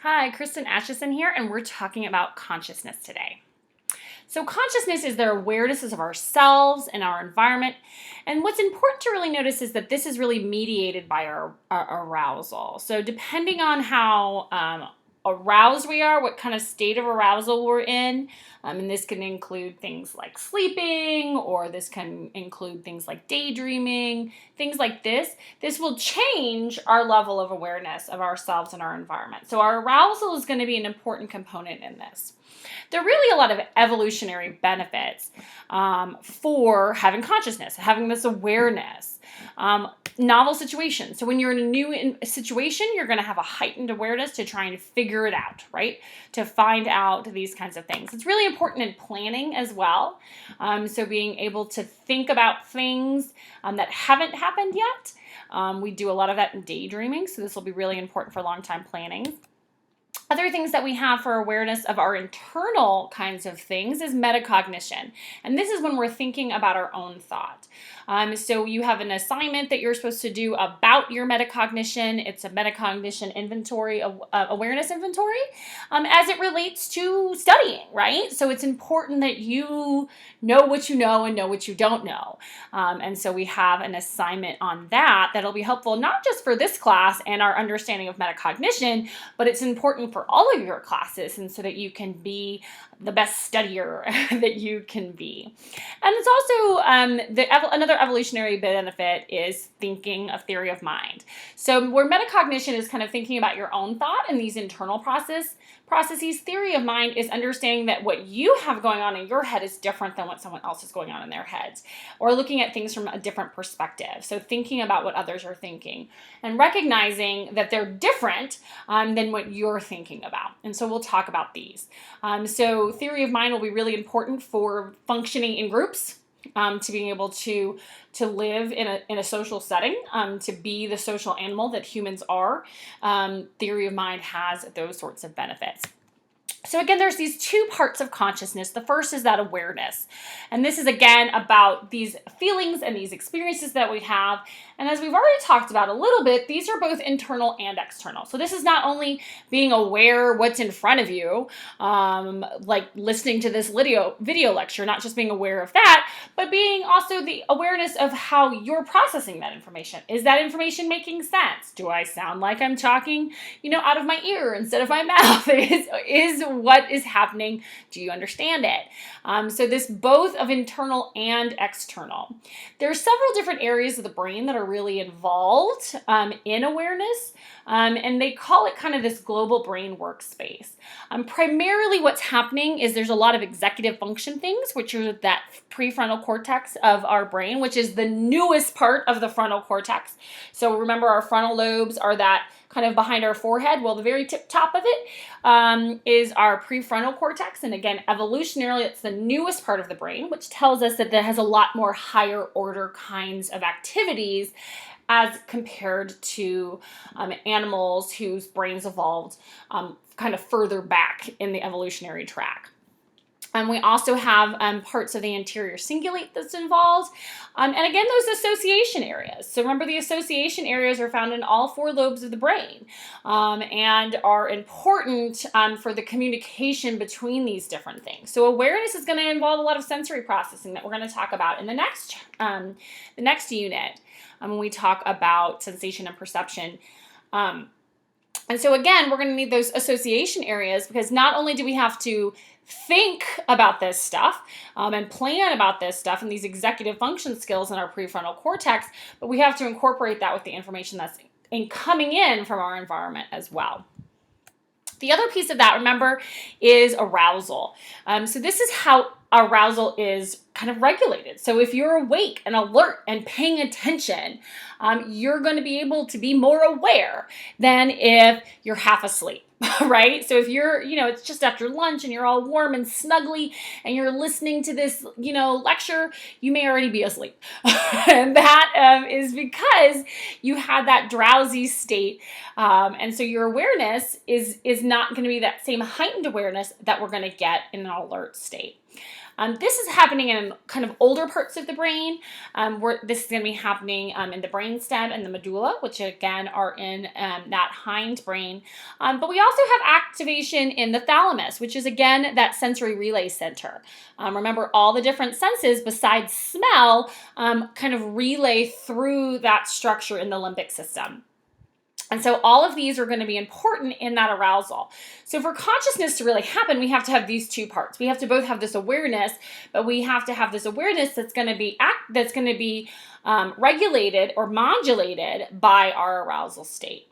Hi, Kristen Atchison here, and we're talking about consciousness today. So, consciousness is the awareness of ourselves and our environment. And what's important to really notice is that this is really mediated by our arousal. So, depending on how aroused we are, what kind of state of arousal we're in, and this can include things like sleeping, or this can include things like daydreaming, things like this. This will change our level of awareness of ourselves and our environment. So, our arousal is going to be an important component in this. There are really a lot of evolutionary benefits for having consciousness, having this awareness. Novel situations. So when you're in a new situation, you're going to have a heightened awareness to try and figure it out, right? To find out these kinds of things. It's really important in planning as well. So being able to think about things that haven't happened yet. We do a lot of that in daydreaming, so this will be really important for long-time planning. Other things that we have for awareness of our internal kinds of things is metacognition. And this is when we're thinking about our own thought. So you have an assignment that you're supposed to do about your metacognition. It's a metacognition inventory, awareness inventory, as it relates to studying, right? So it's important that you know what you know and know what you don't know. And so we have an assignment on that that'll be helpful, not just for this class and our understanding of metacognition, but it's important for all of your classes, and so that you can be the best studier that you can be. And it's also another evolutionary benefit is thinking of theory of mind. So where metacognition is kind of thinking about your own thought and these internal processes, theory of mind is understanding that what you have going on in your head is different than what someone else is going on in their heads, or looking at things from a different perspective. So thinking about what others are thinking and recognizing that they're different than what you're thinking about. And so we'll talk about these. So theory of mind will be really important for functioning in groups. To being able to live in a social setting, to be the social animal that humans are. Theory of mind has those sorts of benefits. So again, there's these two parts of consciousness. The first is that awareness. And this is, again, about these feelings and these experiences that we have. And as we've already talked about a little bit, these are both internal and external. So this is not only being aware what's in front of you, like listening to this video lecture, not just being aware of that, but being also the awareness of how you're processing that information. Is that information making sense? Do I sound like I'm talking, out of my ear instead of my mouth? Is what is happening? Do you understand it? So this both of internal and external. There are several different areas of the brain that are really involved in awareness, and they call it kind of this global brain workspace. Primarily what's happening is there's a lot of executive function things, which are that prefrontal cortex of our brain, which is the newest part of the frontal cortex. So remember, our frontal lobes are that kind of behind our forehead. Well, the very tip top of it is our prefrontal cortex. And again, evolutionarily, it's the newest part of the brain, which tells us that it has a lot more higher order kinds of activities as compared to animals whose brains evolved kind of further back in the evolutionary track. And we also have parts of the anterior cingulate that's involved. And again, those association areas. So remember, the association areas are found in all four lobes of the brain and are important for the communication between these different things. So awareness is going to involve a lot of sensory processing that we're going to talk about in the next unit when we talk about sensation and perception. And so again, we're going to need those association areas, because not only do we have to think about this stuff and plan about this stuff and these executive function skills in our prefrontal cortex, but we have to incorporate that with the information that's coming in from our environment as well. The other piece of that, remember, is arousal. So this is how arousal is kind of regulated. So if you're awake and alert and paying attention, you're going to be able to be more aware than if you're half asleep, right? So if you're, it's just after lunch and you're all warm and snuggly and you're listening to this, lecture, you may already be asleep. And that is because you had that drowsy state. And so your awareness is not going to be that same heightened awareness that we're going to get in an alert state. This is happening in kind of older parts of the brain. Where this is going to be happening in the brainstem and the medulla, which again are in that hind brain. But we also have activation in the thalamus, which is again that sensory relay center. Remember, all the different senses besides smell kind of relay through that structure in the limbic system. And so all of these are going to be important in that arousal. So for consciousness to really happen, we have to have these two parts. We have to both have this awareness, but we have to have this awareness that's going to be regulated or modulated by our arousal state.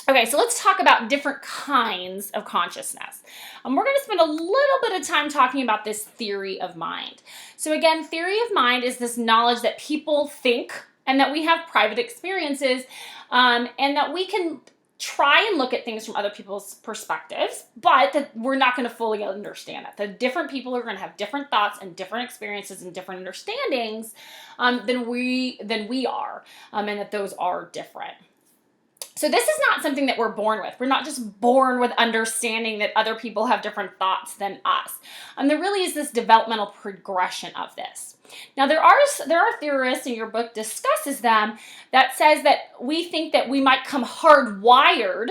Okay, so let's talk about different kinds of consciousness. We're going to spend a little bit of time talking about this theory of mind. So again, theory of mind is this knowledge that people think and that we have private experiences and that we can try and look at things from other people's perspectives, but that we're not going to fully understand it. The different people are going to have different thoughts and different experiences and different understandings than we are, and that those are different. So this is not something that we're born with. We're not just born with understanding that other people have different thoughts than us. There really is this developmental progression of this. Now there are theorists, and your book discusses them, that says that we think that we might come hardwired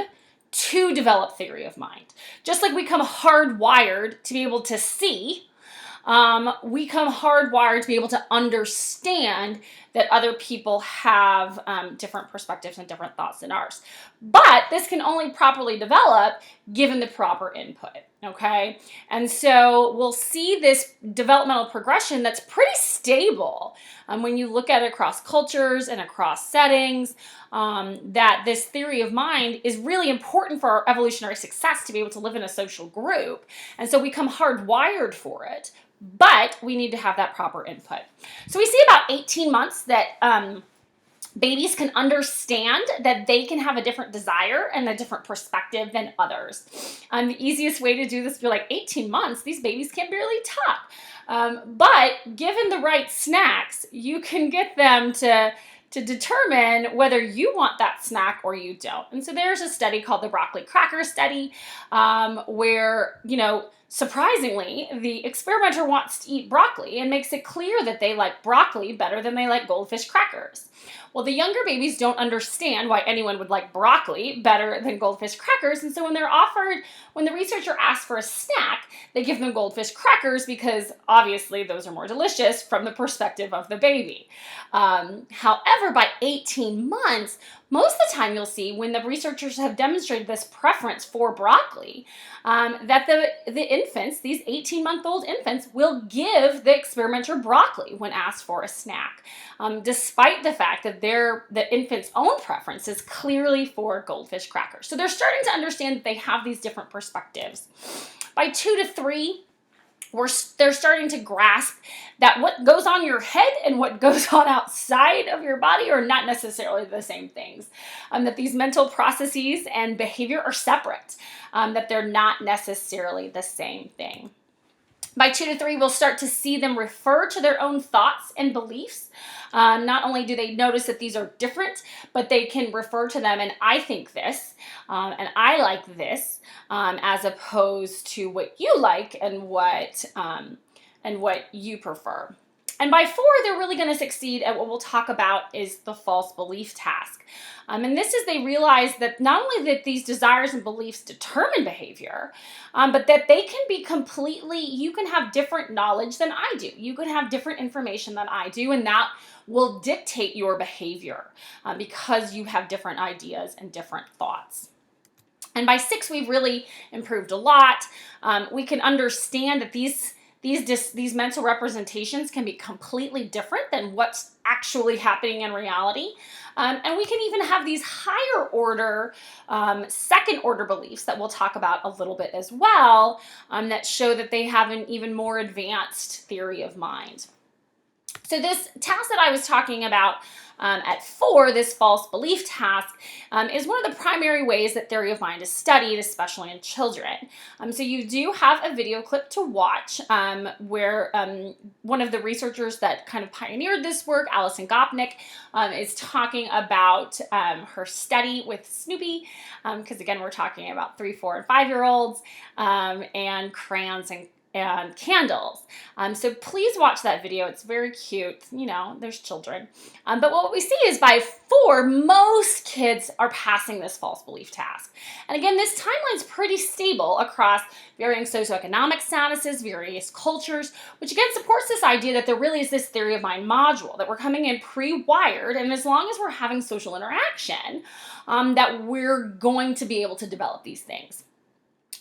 to develop theory of mind. Just like we come hardwired to be able to see, we come hardwired to be able to understand that other people have different perspectives and different thoughts than ours. But this can only properly develop given the proper input, okay? And so we'll see this developmental progression that's pretty stable when you look at it across cultures and across settings, that this theory of mind is really important for our evolutionary success to be able to live in a social group. And so we come hardwired for it, but we need to have that proper input. So we see about 18 months that babies can understand that they can have a different desire and a different perspective than others. The easiest way to do this would be like 18 months, these babies can barely talk. But given the right snacks, you can get them to determine whether you want that snack or you don't. And so there's a study called the broccoli cracker study where, surprisingly, the experimenter wants to eat broccoli and makes it clear that they like broccoli better than they like goldfish crackers. Well, the younger babies don't understand why anyone would like broccoli better than goldfish crackers, and so when the researcher asks for a snack, they give them goldfish crackers because obviously those are more delicious from the perspective of the baby. However, by 18 months, most of the time you'll see when the researchers have demonstrated this preference for broccoli, that the infants, these 18-month-old infants, will give the experimenter broccoli when asked for a snack, despite the fact that the infant's own preference is clearly for goldfish crackers. So they're starting to understand that they have these different perspectives. By 2 to 3, they're starting to grasp that what goes on your head and what goes on outside of your body are not necessarily the same things. That these mental processes and behavior are separate, that they're not necessarily the same thing. By 2 to 3, we'll start to see them refer to their own thoughts and beliefs. Not only do they notice that these are different, but they can refer to them and I think this, and I like this, as opposed to what you like and what you prefer. And by 4, they're really going to succeed at what we'll talk about is the false belief task. And this is they realize that not only that these desires and beliefs determine behavior, but that they can be you can have different knowledge than I do. You can have different information than I do, and that will dictate your behavior because you have different ideas and different thoughts. And by 6, we've really improved a lot. We can understand that these mental representations can be completely different than what's actually happening in reality. And we can even have these higher order, second order beliefs that we'll talk about a little bit as well, that show that they have an even more advanced theory of mind. So this task that I was talking about at 4, this false belief task, is one of the primary ways that theory of mind is studied, especially in children. So you do have a video clip to watch where one of the researchers that kind of pioneered this work, Alison Gopnik, is talking about her study with Snoopy, because again, we're talking about 3, 4, and 5-year-olds, and crayons and candles. So please watch that video. It's very cute. You know, there's children. But what we see is by 4, most kids are passing this false belief task. And again, this timeline's pretty stable across varying socioeconomic statuses, various cultures, which again supports this idea that there really is this theory of mind module, that we're coming in pre-wired, and as long as we're having social interaction, that we're going to be able to develop these things.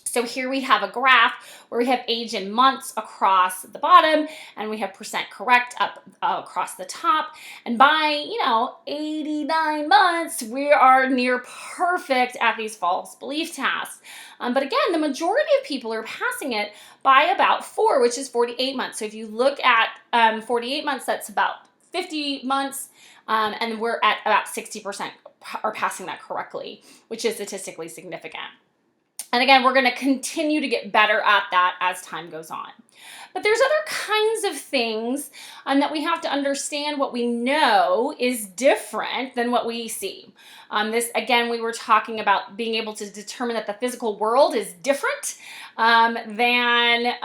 So here we have a graph where we have age in months across the bottom, and we have percent correct up across the top. And by, 89 months, we are near perfect at these false belief tasks. But again, the majority of people are passing it by about 4, which is 48 months. So if you look at 48 months, that's about 50 months, and we're at about 60% are passing that correctly, which is statistically significant. And again, we're going to continue to get better at that as time goes on. But there's other kinds of things that we have to understand. What we know is different than what we see. This, again, we were talking about being able to determine that the physical world is different than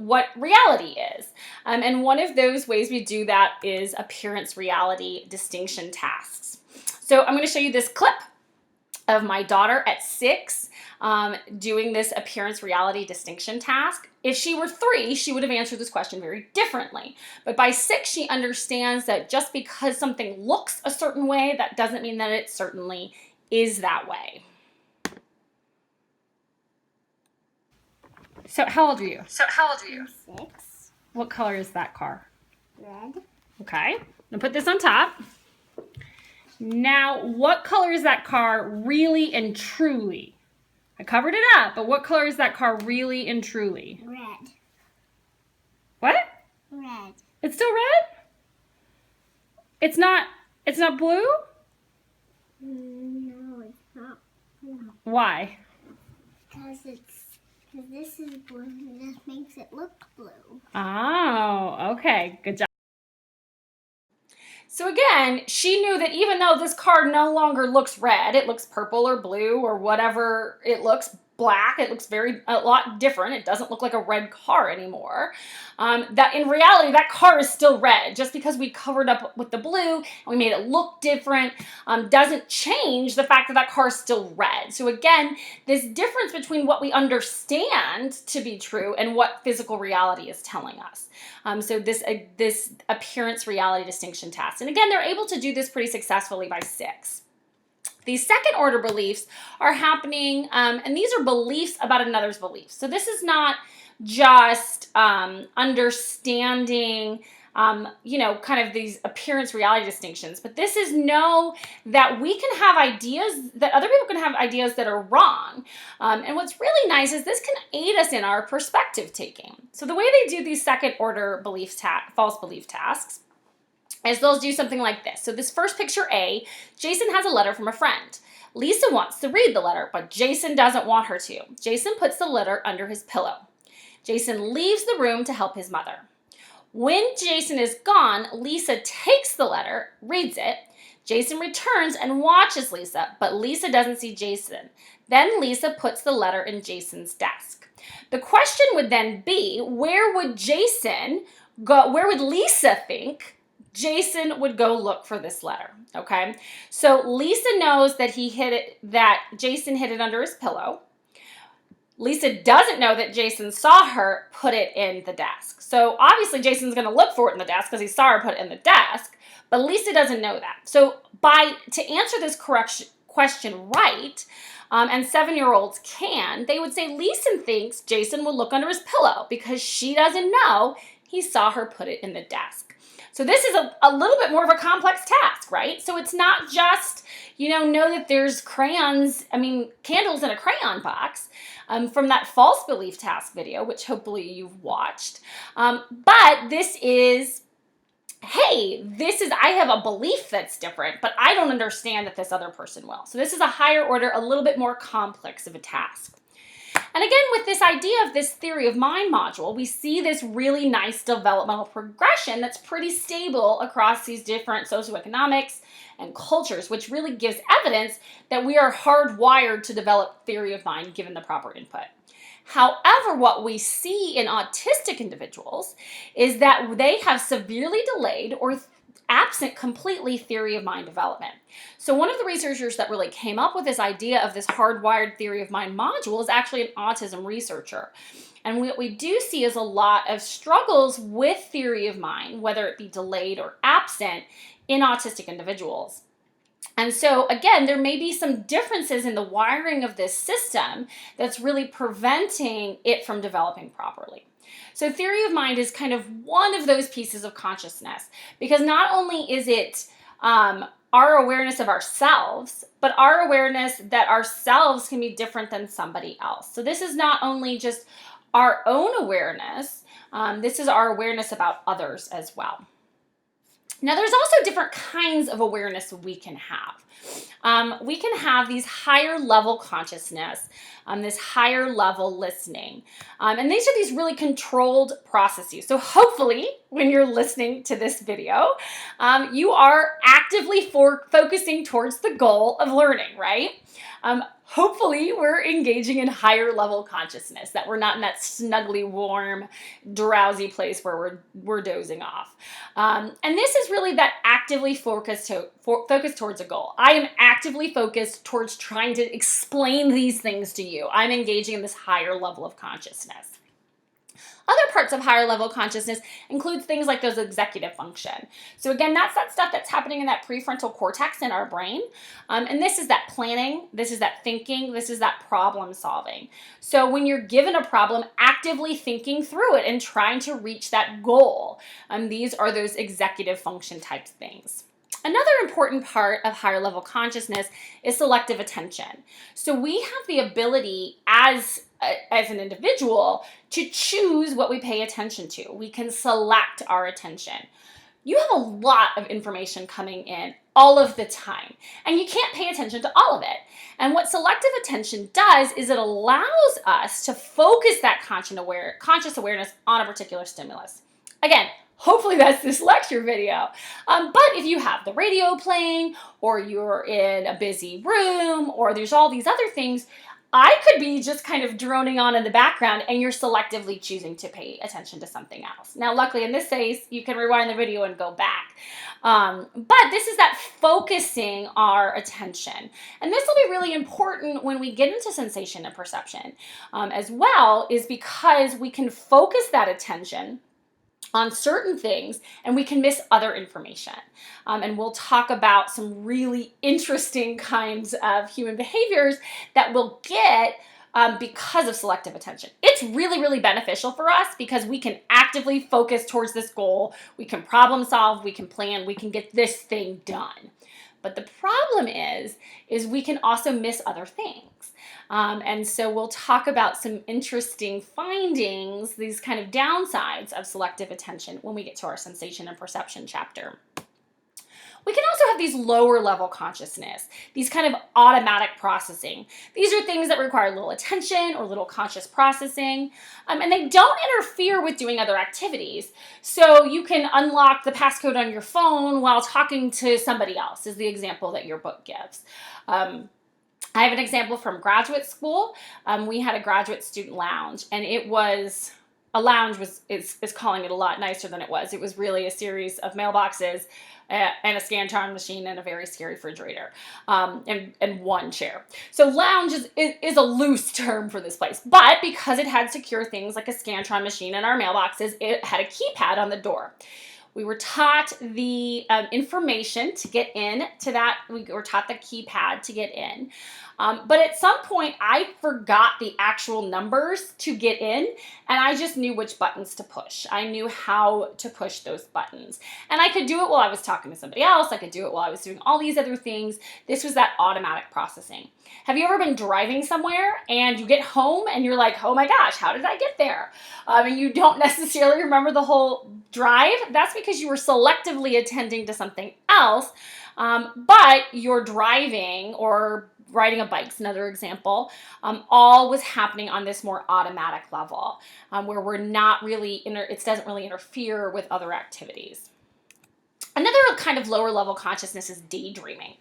what reality is. And one of those ways we do that is appearance reality distinction tasks. So I'm going to show you this clip of my daughter at 6 doing this appearance reality distinction task. If she were 3, she would have answered this question very differently. But by 6, she understands that just because something looks a certain way, that doesn't mean that it certainly is that way. So how old are you? 6. What color is that car? Red. Okay, now put this on top. Now, what color is that car really and truly? I covered it up, but what color is that car really and truly? Red. What? Red. It's still red? It's not blue? No, it's not blue. Why? Because this is blue and this makes it look blue. Oh, okay. Good job. So again, she knew that even though this car no longer looks red, it looks purple or blue or whatever it looks, black, it looks a lot different. It doesn't look like a red car anymore. That in reality, that car is still red. Just because we covered up with the blue and we made it look different doesn't change the fact that that car is still red. So again, this difference between what we understand to be true and what physical reality is telling us. So this appearance reality distinction test. And again, they're able to do this pretty successfully by 6. These second order beliefs are happening, and these are beliefs about another's beliefs. So this is not just understanding, kind of these appearance reality distinctions, but this is know that we can have ideas, that other people can have ideas that are wrong. And what's really nice is this can aid us in our perspective taking. So the way they do these second order false belief tasks is they'll do something like this. So this first picture A, Jason has a letter from a friend. Lisa wants to read the letter, but Jason doesn't want her to. Jason puts the letter under his pillow. Jason leaves the room to help his mother. When Jason is gone, Lisa takes the letter, reads it. Jason returns and watches Lisa, but Lisa doesn't see Jason. Then Lisa puts the letter in Jason's desk. The question would then be, where would Jason go? Where would Lisa think Jason would go look for this letter? Okay, so Lisa knows that Jason hid it under his pillow. Lisa doesn't know that Jason saw her put it in the desk. So obviously Jason's going to look for it in the desk because he saw her put it in the desk, but Lisa doesn't know that. So to answer this question right, and 7-year-olds they would say Lisa thinks Jason would look under his pillow because she doesn't know he saw her put it in the desk. So this is a little bit more of a complex task, right? So it's not just, know that there's candles in a crayon box from that false belief task video, which hopefully you've watched. But this is, I have a belief that's different, but I don't understand that this other person will. So this is a higher order, a little bit more complex of a task. And again, with this idea of this theory of mind module, we see this really nice developmental progression that's pretty stable across these different socioeconomics and cultures, which really gives evidence that we are hardwired to develop theory of mind given the proper input. However, what we see in autistic individuals is that they have severely delayed or absent completely theory of mind development. So one of the researchers that really came up with this idea of this hardwired theory of mind module is actually an autism researcher. And what we do see is a lot of struggles with theory of mind, whether it be delayed or absent, in autistic individuals. And so, again, there may be some differences in the wiring of this system that's really preventing it from developing properly. So theory of mind is kind of one of those pieces of consciousness, because not only is it our awareness of ourselves, but our awareness that ourselves can be different than somebody else. So this is not only just our own awareness, this is our awareness about others as well. Now, there's also different kinds of awareness we can have. We can have these higher level consciousness, this higher level listening. And these are these really controlled processes. So hopefully, when you're listening to this video, you are actively focusing towards the goal of learning, right? Hopefully, we're engaging in higher level consciousness, that we're not in that snuggly, warm, drowsy place where we're dozing off. And this is really that actively focused towards a goal. I am actively focused towards trying to explain these things to you. I'm engaging in this higher level of consciousness. Other parts of higher level consciousness includes things like those executive function. So again, that's that stuff that's happening in that prefrontal cortex in our brain. And this is that planning, this is that thinking, this is that problem solving. So when you're given a problem, actively thinking through it and trying to reach that goal. These are those executive function type things. Another important part of higher level consciousness is selective attention. So we have the ability as an individual to choose what we pay attention to. We can select our attention. You have a lot of information coming in all of the time, and you can't pay attention to all of it. And what selective attention does is it allows us to focus that conscious awareness on a particular stimulus. Again, hopefully that's this lecture video. But if you have the radio playing, or you're in a busy room, or there's all these other things, I could be just kind of droning on in the background and you're selectively choosing to pay attention to something else. Now, luckily in this case, you can rewind the video and go back. But this is that focusing our attention. And this will be really important when we get into sensation and perception as well, is because we can focus that attention on certain things and we can miss other information. And we'll talk about some really interesting kinds of human behaviors that we'll get because of selective attention. It's really, really beneficial for us because we can actively focus towards this goal. We can problem solve, we can plan, we can get this thing done. But the problem is we can also miss other things. And so we'll talk about some interesting findings, these kind of downsides of selective attention when we get to our sensation and perception chapter. We can also have these lower level consciousness, these kind of automatic processing. These are things that require little attention or little conscious processing, and they don't interfere with doing other activities. So you can unlock the passcode on your phone while talking to somebody else, is the example that your book gives. I have an example from graduate school. We had a graduate student lounge, and it was a lounge is calling it a lot nicer than it was. It was really a series of mailboxes and a Scantron machine and a very scary refrigerator and one chair. So lounge is a loose term for this place, but because it had secure things like a Scantron machine and our mailboxes, it had a keypad on the door. We were taught the information to get in to that. We were taught the keypad to get in. But at some point, I forgot the actual numbers to get in, and I just knew which buttons to push. I knew how to push those buttons. And I could do it while I was talking to somebody else. I could do it while I was doing all these other things. This was that automatic processing. Have you ever been driving somewhere and you get home and you're like, oh my gosh, how did I get there? And you don't necessarily remember the whole drive? That's because you were selectively attending to something else, but you're driving or riding a bike's another example. All was happening on this more automatic level, where we're not really, it doesn't really interfere with other activities. Another kind of lower level consciousness is daydreaming.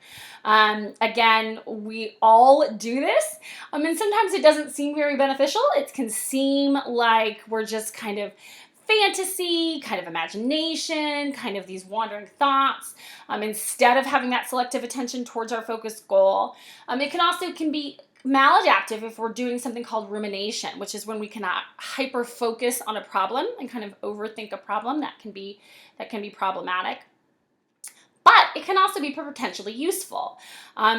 Again, we all do this, and sometimes it doesn't seem very beneficial. It can seem like we're just kind of fantasy, kind of imagination, kind of these wandering thoughts, instead of having that selective attention towards our focused goal. It can be maladaptive if we're doing something called rumination, which is when we cannot hyper focus on a problem and kind of overthink a problem. That can be problematic. But it can also be potentially useful.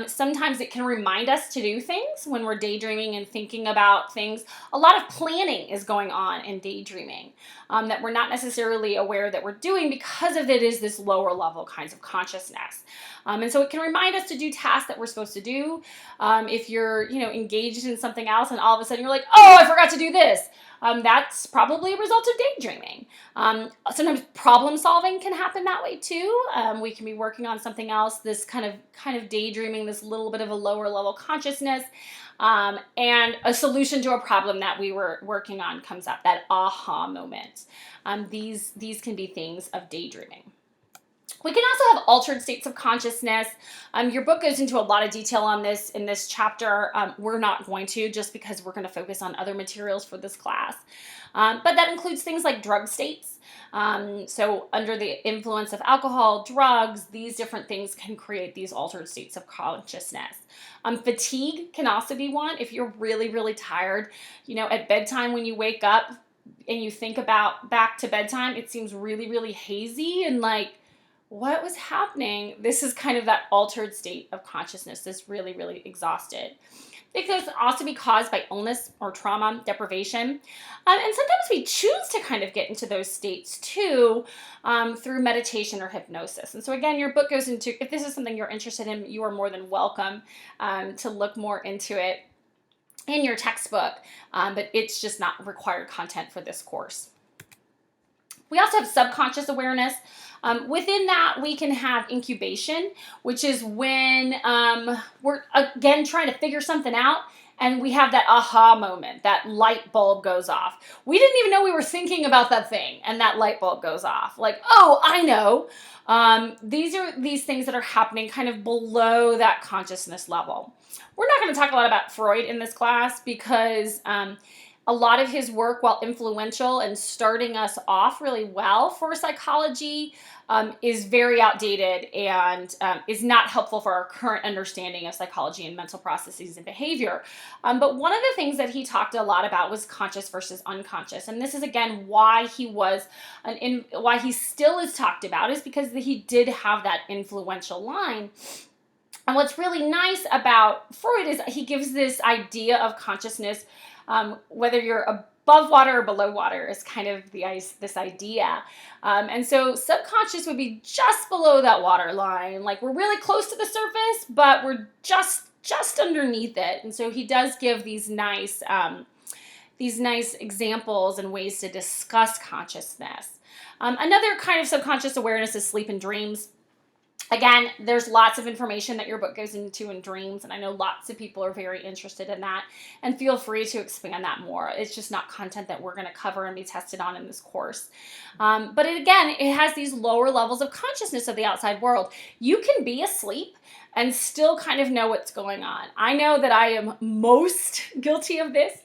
Sometimes it can remind us to do things when we're daydreaming and thinking about things. A lot of planning is going on in daydreaming that we're not necessarily aware that we're doing because of it is this lower level kinds of consciousness. And so it can remind us to do tasks that we're supposed to do. If you're engaged in something else and all of a sudden you're like, oh, I forgot to do this. That's probably a result of daydreaming. Sometimes problem solving can happen that way too. We can be working on something else, this kind of daydreaming, this little bit of a lower level consciousness, and a solution to a problem that we were working on comes up, that aha moment. These can be things of daydreaming. We can also have altered states of consciousness. Your book goes into a lot of detail on this in this chapter. We're not going to, just because we're going to focus on other materials for this class. But that includes things like drug states. So under the influence of alcohol, drugs, these different things can create these altered states of consciousness. Fatigue can also be one. If you're really, really tired, at bedtime when you wake up and you think about back to bedtime, it seems really, really hazy and like, what was happening? This is kind of that altered state of consciousness, this really, really exhausted. It can also be caused by illness or trauma, deprivation. And sometimes we choose to kind of get into those states too through meditation or hypnosis. And so again, your book goes into, if this is something you're interested in, you are more than welcome to look more into it in your textbook, but it's just not required content for this course. We also have subconscious awareness. Within that, we can have incubation, which is when we're, again, trying to figure something out, and we have that aha moment, that light bulb goes off. We didn't even know we were thinking about that thing, and that light bulb goes off. Like, oh, I know. These are these things that are happening kind of below that consciousness level. We're not going to talk a lot about Freud in this class because a lot of his work, while influential and starting us off really well for psychology, is very outdated and is not helpful for our current understanding of psychology and mental processes and behavior. But one of the things that he talked a lot about was conscious versus unconscious. And this is, again, why why he still is talked about, is because he did have that influential line. And what's really nice about Freud is he gives this idea of consciousness, whether you're above water or below water is kind of this idea. And so subconscious would be just below that water line. Like we're really close to the surface, but we're just underneath it. And so he does give these nice examples and ways to discuss consciousness. Another kind of subconscious awareness is sleep and dreams. Again, there's lots of information that your book goes into in dreams, and I know lots of people are very interested in that, and feel free to expand that more. It's just not content that we're going to cover and be tested on in this course. But it has these lower levels of consciousness of the outside world. You can be asleep and still kind of know what's going on. I know that I am most guilty of this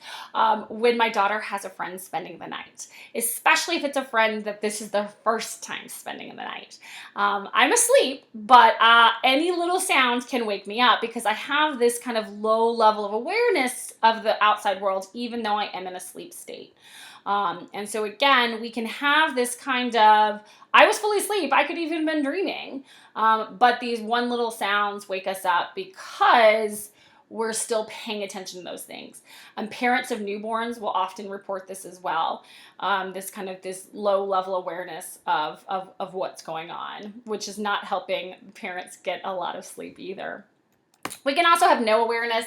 when my daughter has a friend spending the night, especially if it's a friend that this is their first time spending the night. I'm asleep, but any little sound can wake me up because I have this kind of low level of awareness of the outside world, even though I am in a sleep state. And so again, we can have this kind of, I was fully asleep, I could even have been dreaming, but these one little sounds wake us up because we're still paying attention to those things. Parents of newborns will often report this as well, this low level awareness of what's going on, which is not helping parents get a lot of sleep either. We can also have no awareness.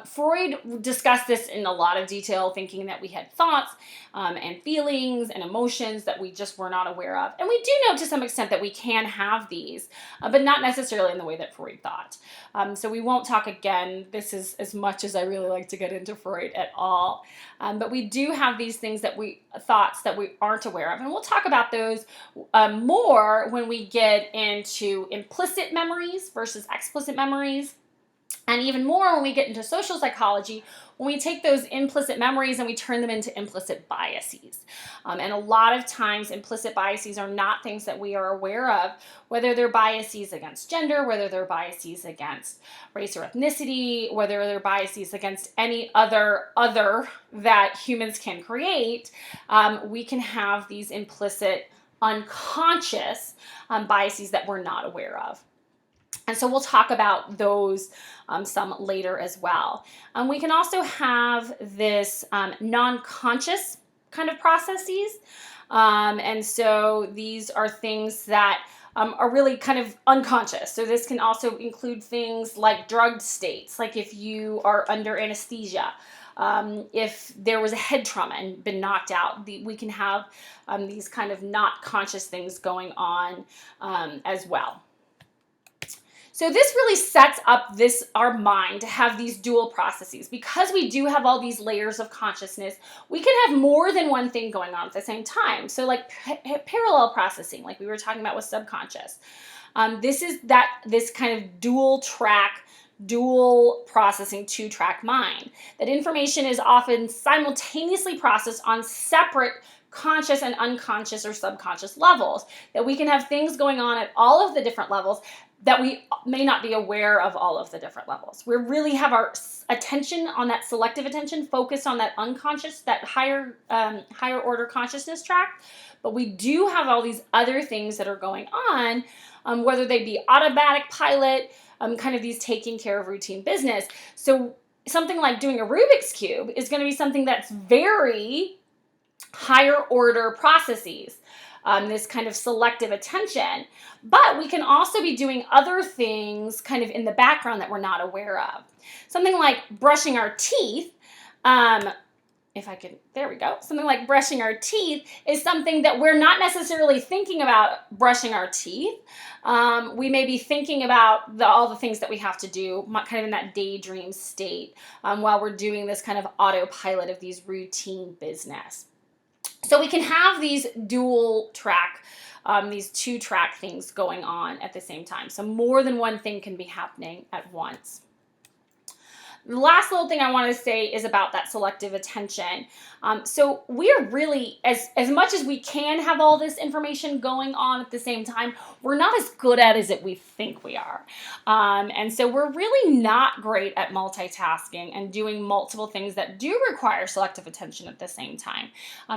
Freud discussed this in a lot of detail, thinking that we had thoughts and feelings and emotions that we just were not aware of. And we do know to some extent that we can have these, but not necessarily in the way that Freud thought. So we won't talk again. This is as much as I really like to get into Freud at all. But we do have these things thoughts that we aren't aware of. And we'll talk about those more when we get into implicit memories versus explicit memories. And even more when we get into social psychology, when we take those implicit memories and we turn them into implicit biases. And a lot of times, implicit biases are not things that we are aware of, whether they're biases against gender, whether they're biases against race or ethnicity, whether they're biases against any other that humans can create. We can have these implicit, unconscious biases that we're not aware of. And so we'll talk about those some later as well. We can also have this non-conscious kind of processes. And so these are things that are really kind of unconscious. So this can also include things like drugged states, like if you are under anesthesia, if there was a head trauma and been knocked out, we can have these kind of not conscious things going on as well. So this really sets up our mind to have these dual processes. Because we do have all these layers of consciousness, we can have more than one thing going on at the same time. So like parallel processing, like we were talking about with subconscious. This is this kind of dual processing, two-track mind. That information is often simultaneously processed on separate conscious and unconscious or subconscious levels. That we can have things going on at all of the different levels that we may not be aware of all of the different levels. We really have our attention on that selective attention focused on that unconscious, that higher order consciousness track, but we do have all these other things that are going on, whether they be automatic pilot, kind of these taking care of routine business. So something like doing a Rubik's Cube is going to be something that's very higher order processes. This kind of selective attention. But we can also be doing other things kind of in the background that we're not aware of. Something like brushing our teeth, something like brushing our teeth is something that we're not necessarily thinking about brushing our teeth. We may be thinking about all the things that we have to do, kind of in that daydream state, while we're doing this kind of autopilot of these routine business. So we can have these dual track, these two-track things going on at the same time. So more than one thing can be happening at once. The last little thing I want to say is about that selective attention. So we're really, as much as we can have all this information going on at the same time, we're not as good at it as we think we are. And so we're really not great at multitasking and doing multiple things that do require selective attention at the same time.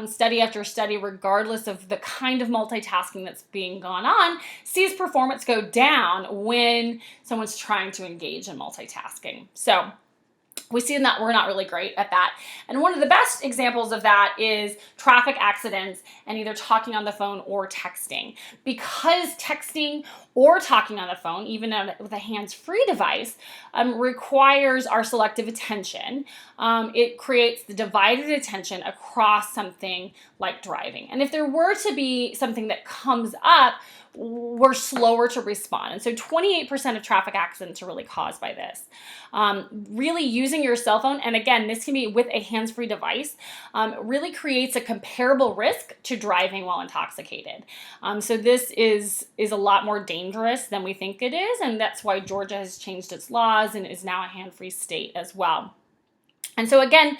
Study after study, regardless of the kind of multitasking that's being gone on, sees performance go down when someone's trying to engage in multitasking. So we see that we're not really great at that. And one of the best examples of that is traffic accidents and either talking on the phone or texting. Because texting or talking on the phone, even with a hands-free device, requires our selective attention. It creates the divided attention across something like driving. And if there were to be something that comes up, we're slower to respond. And so 28% of traffic accidents are really caused by this. Really using your cell phone, and again, this can be with a hands-free device, really creates a comparable risk to driving while intoxicated. So this is a lot more dangerous than we think it is, and that's why Georgia has changed its laws and is now a hand-free state as well. And so again,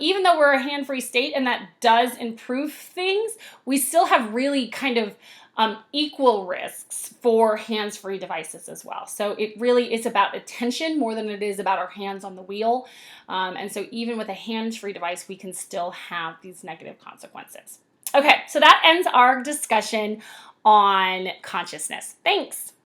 even though we're a hand-free state and that does improve things, we still have really kind of equal risks for hands-free devices as well. So it really is about attention more than it is about our hands on the wheel. And so even with a hands-free device, we can still have these negative consequences. Okay, so that ends our discussion on consciousness. Thanks.